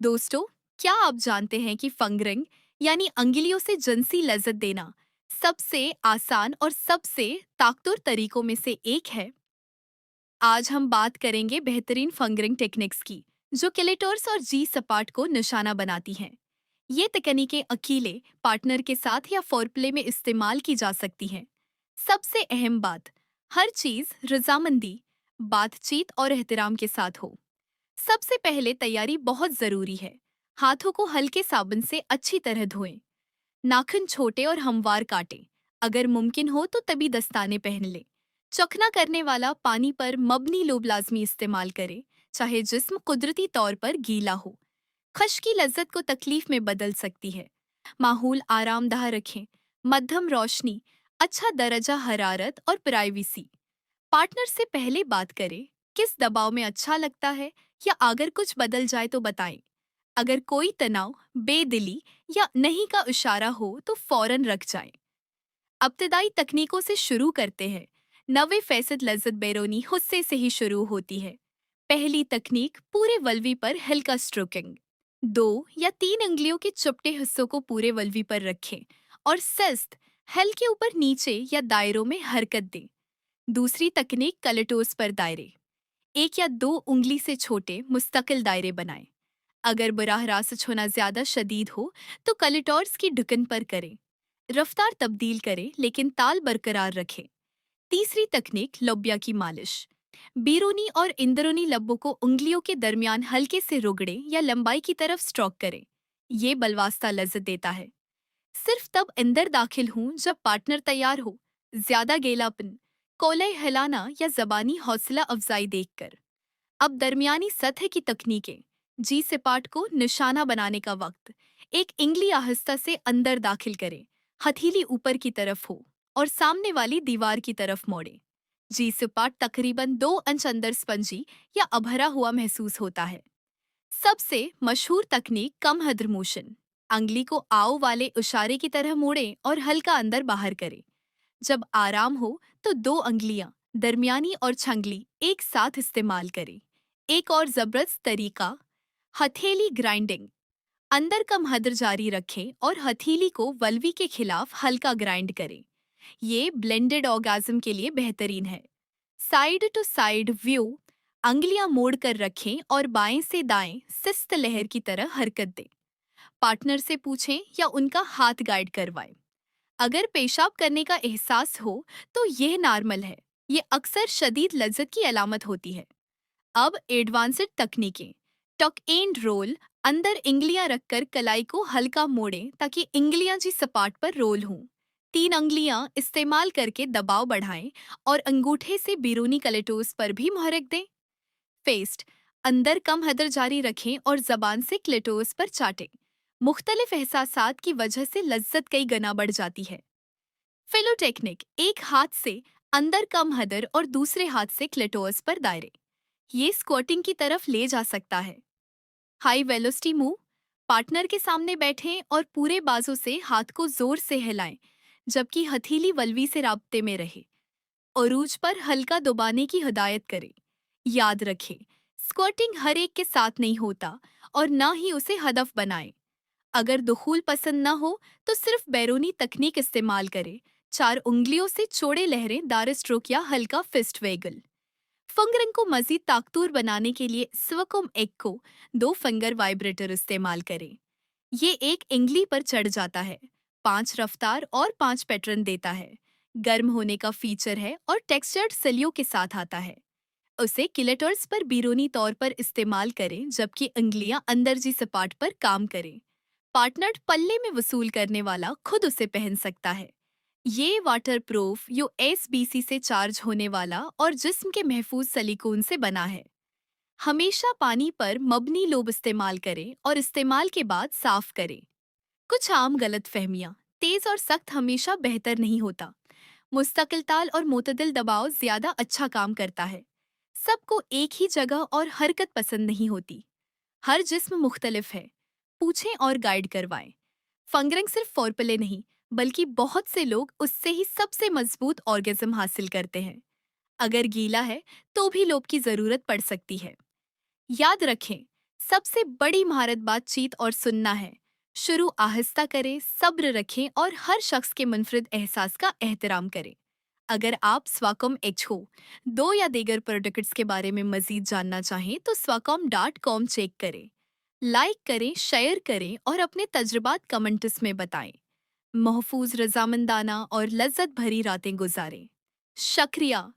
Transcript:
दोस्तों, क्या आप जानते हैं कि फंगरिंग यानी अंगुलियों से जिनसी लज्जत देना सबसे आसान और सबसे ताकतवर तरीकों में से एक है। आज हम बात करेंगे बेहतरीन फंगरिंग टेक्निक्स की, जो क्लिटोरस और जी सपाट को निशाना बनाती हैं। ये तकनीकें अकेले पार्टनर के साथ या फोरप्ले में इस्तेमाल की जा सकती हैं। सबसे अहम बात, हर चीज रजामंदी, बातचीत और एहतराम के साथ हो। सबसे पहले तैयारी बहुत जरूरी है। हाथों को हल्के साबुन से अच्छी तरह धोएं। नाखून छोटे और हमवार काटें। अगर मुमकिन हो तो तभी दस्ताने पहन लें। चखना करने वाला पानी पर मबनी लोब लाजमी इस्तेमाल करें, चाहे जिस्म कुदरती तौर पर गीला हो। खश्की लज्जत को तकलीफ में बदल सकती है। माहौल आरामदाह रखें। मध्यम रोशनी, अच्छा दर्जा हरारत और प्राइवेसी। पार्टनर से पहले बात करें, किस दबाव में अच्छा लगता है, या अगर कुछ बदल जाए तो बताएं। अगर कोई तनाव, बेदिली या नहीं का इशारा हो तो फौरन रख जाएं। इब्तदाई तकनीकों से शुरू करते हैं। 90% लज्जत बैरूनी हिस्से से ही शुरू होती है। पहली तकनीक, पूरे वल्वी पर हल्का स्ट्रोकिंग। 2 या 3 उंगलियों के चपटे हिस्सों को पूरे वल्वी पर रखें और सस्त हल्के ऊपर नीचे या दायरों में हरकत दें। दूसरी तकनीक, कलेटोस पर दायरे। 1 या 2 उंगली से छोटे मुस्तकिल दायरे बनाएं। अगर बराह रास्त छूना ज्यादा शदीद हो तो कलिटोर्स की ढुकन पर करें। रफ्तार तब्दील करें लेकिन ताल बरकरार रखें। तीसरी तकनीक, लोबिया की मालिश। बीरूनी और इंदरूनी लब्बों को उंगलियों के दरमियान हल्के से रगड़ें या लंबाई की तरफ स्ट्रोक करें। ये बलवास्ता लज्जत देता है। सिर्फ तब अंदर दाखिल हूं जब पार्टनर तैयार हो। ज्यादा गेलापन, कोलय हिलाना या जबानी हौसला अफजाई देखकर। अब दरमियानी सतह की तकनीकें। जी से पार्ट को निशाना बनाने का वक्त, एक इंगली आहिस्ता से अंदर दाखिल करें। हथेली ऊपर की तरफ हो और सामने वाली दीवार की तरफ मोड़े। जी से पार्ट तकरीबन 2 इंच अंदर स्पंजी या अभरा हुआ महसूस होता है। सबसे मशहूर तकनीक, कम हद्र मोशन। अंगली को आओ वाले इशारे की तरह मोड़ें और हल्का अंदर बाहर करें। जब आराम हो तो 2 अंगलियां, दरमियानी और छंगली, एक साथ इस्तेमाल करें। एक और जबरदस्त तरीका, हथेली ग्राइंडिंग। अंदर कम हदर जारी रखें और हथेली को वल्वी के खिलाफ हल्का ग्राइंड करें। ये ब्लेंडेड ऑर्गेज्म के लिए बेहतरीन है। साइड टू साइड व्यू, अंगलियां मोड़ कर रखें और बाएं से दाएं सिस्त लहर की तरह हरकत दें। पार्टनर से पूछें या उनका हाथ गाइड करवाएं। अगर पेशाब करने का एहसास हो तो यह नॉर्मल है। ये अक्सर शदीद लज्जत की अलामत होती है। अब एडवांस्ड तकनीकें, टक एंड रोल। अंदर इंगलियां रखकर कलाई को हल्का मोड़ें ताकि इंगलियां जी सपाट पर रोल हों। 3 अंगलियां इस्तेमाल करके दबाव बढ़ाएं और अंगूठे से बिरूनी कलेटोस पर भी मुहरक दें। फेस्ट, अंदर कम हदर जारी रखें और जबान से क्लेटोस पर चाटें। मुख्तलिफ एहसासात की वजह से लज्जत कई गुना बढ़ जाती है। फिलो टेक्निक, एक हाथ से अंदर कम हदर और दूसरे हाथ से क्लेटोस पर दायरे। ये स्क्वाटिंग की तरफ ले जा सकता है। हाई वेलोसिटी मूव, पार्टनर के सामने बैठें और पूरे बाजू से हाथ को जोर से हिलाएं, जबकि हथेली वल्वी से राब्ते में रहे। अरूज पर हल्का दबाने की हिदायत करें। याद रखें, स्क्वाटिंग हर एक के साथ नहीं होता और ना ही उसे हदफ बनाएं। अगर दुखूल पसंद न हो तो सिर्फ बैरूनी तकनीक इस्तेमाल करें। 4 उंगलियों से चौड़े लहरें, दार स्ट्रोक या हल्का फिस्ट वेगल। फंगरिंग को मजीद ताकतूर बनाने के लिए स्वकुम एक को 2 फिंगर वाइब्रेटर इस्तेमाल करें। ये एक इंगली पर चढ़ जाता है, 5 रफ्तार और 5 पैटर्न देता है। गर्म होने का फीचर है और टेक्सचर्ड सलियों के साथ आता है। उसे किलेटर्स पर बीरूनी तौर पर इस्तेमाल करें जबकि उंगलियां अंदर जी सपाट पर काम करें। पार्टनर पल्ले में वसूल करने वाला खुद उसे पहन सकता है। ये वाटरप्रूफ, यूएसबी-सी से चार्ज होने वाला और जिस्म के महफूज सिलिकॉन से बना है। हमेशा पानी पर मबनी लोब इस्तेमाल करें और इस्तेमाल के बाद साफ करें। कुछ आम गलत फहमियाँ, तेज और सख्त हमेशा बेहतर नहीं होता। मुस्तकिल ताल और मोतदिल दबाव ज्यादा अच्छा काम करता है। सबको एक ही जगह और हरकत पसंद नहीं होती। हर जिस्म मुख्तलिफ है। पूछें और गाइड करवाएं। फंगरिंग सिर्फ फोरप्ले नहीं, बल्कि बहुत से लोग उससे ही सबसे मजबूत ऑर्गेज्म हासिल करते हैं। अगर गीला है तो भी लोब की जरूरत पड़ सकती है। याद रखें, सबसे बड़ी महारत बातचीत और सुनना है। शुरू आहिस्ता करें, सब्र रखें और हर शख्स के मुनफरिद एहसास का एहतराम करें। अगर आप स्वाकॉम एच हो, दो या दीगर प्रोडक्ट्स के बारे में मजीद जानना चाहें तो swacom.com चेक करें। लाइक करें, शेयर करें और अपने तजुर्बात कमेंट्स में बताएं। महफूज, रजामंदाना और लज्जत भरी रातें गुजारें। शुक्रिया।